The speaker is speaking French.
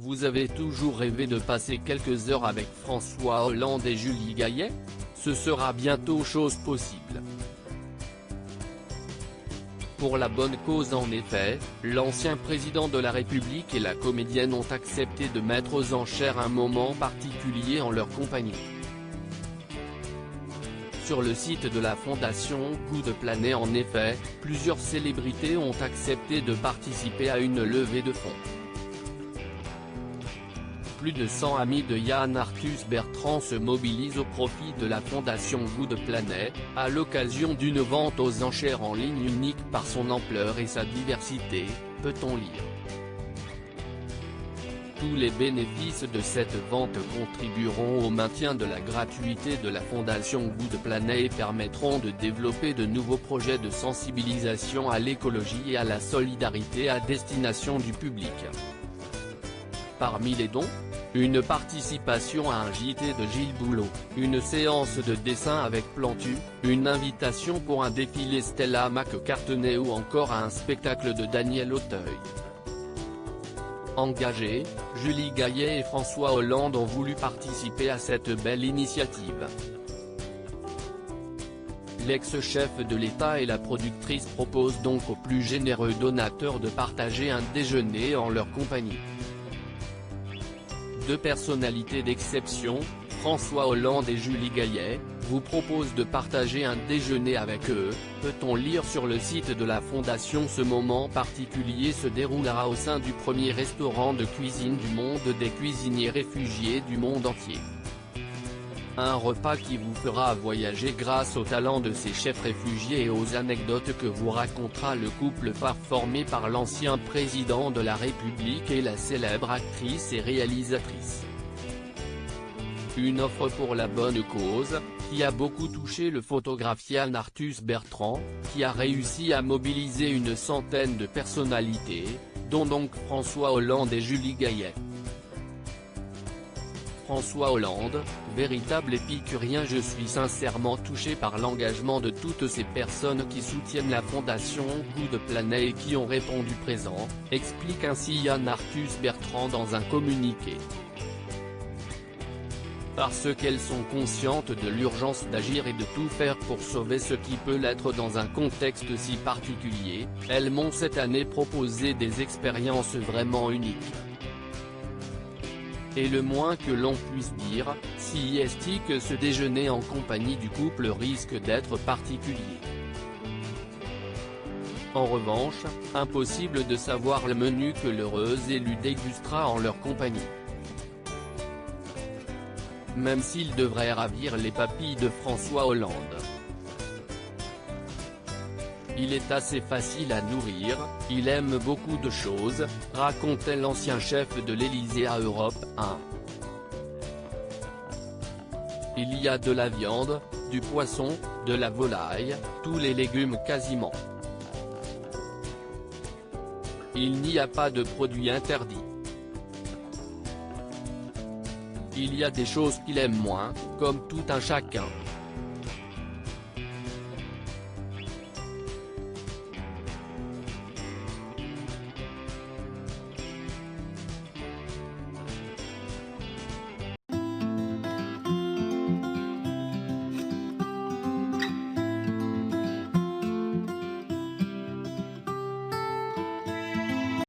Vous avez toujours rêvé de passer quelques heures avec François Hollande et Julie Gaillet? Ce sera bientôt chose possible. Pour la bonne cause en effet, l'ancien président de la République et la comédienne ont accepté de mettre aux enchères un moment particulier en leur compagnie. Sur le site de la fondation Goût de Planet en effet, plusieurs célébrités ont accepté de participer à une levée de fonds. Plus de 100 amis de Yann Arthus Bertrand se mobilisent au profit de la fondation Goût de Planet, à l'occasion d'une vente aux enchères en ligne unique par son ampleur et sa diversité, peut-on lire. Tous les bénéfices de cette vente contribueront au maintien de la gratuité de la fondation Goût de Planet et permettront de développer de nouveaux projets de sensibilisation à l'écologie et à la solidarité à destination du public. Parmi les dons, une participation à un JT de Gilles Boulot, une séance de dessin avec Plantu, une invitation pour un défilé Stella McCartney ou encore à un spectacle de Daniel Auteuil. Engagés, Julie Gaillet et François Hollande ont voulu participer à cette belle initiative. L'ex-chef de l'État et la productrice proposent donc aux plus généreux donateurs de partager un déjeuner en leur compagnie. Deux personnalités d'exception, François Hollande et Julie Gaillet, vous proposent de partager un déjeuner avec eux, peut-on lire sur le site de la fondation. Ce moment particulier se déroulera au sein du premier restaurant de cuisine du monde des cuisiniers réfugiés du monde entier. Un repas qui vous fera voyager grâce au talent de ces chefs réfugiés et aux anecdotes que vous racontera le couple phare formé par l'ancien président de la République et la célèbre actrice et réalisatrice. Une offre pour la bonne cause, qui a beaucoup touché le photographe Yann Arthus Bertrand, qui a réussi à mobiliser une centaine de personnalités, dont donc François Hollande et Julie Gaillet. François Hollande, véritable épicurien. Je suis sincèrement touché par l'engagement de toutes ces personnes qui soutiennent la fondation Goût de Planet et qui ont répondu présent, explique ainsi Yann Arthus Bertrand dans un communiqué. Parce qu'elles sont conscientes de l'urgence d'agir et de tout faire pour sauver ce qui peut l'être dans un contexte si particulier, elles m'ont cette année proposé des expériences vraiment uniques. Et le moins que l'on puisse dire, si est que ce déjeuner en compagnie du couple risque d'être particulier. En revanche, impossible de savoir le menu que l'heureuse élue dégustera en leur compagnie. Même s'il devrait ravir les papilles de François Hollande. Il est assez facile à nourrir, il aime beaucoup de choses, racontait l'ancien chef de l'Élysée à Europe 1. Il y a de la viande, du poisson, de la volaille, tous les légumes quasiment. Il n'y a pas de produits interdits. Il y a des choses qu'il aime moins, comme tout un chacun.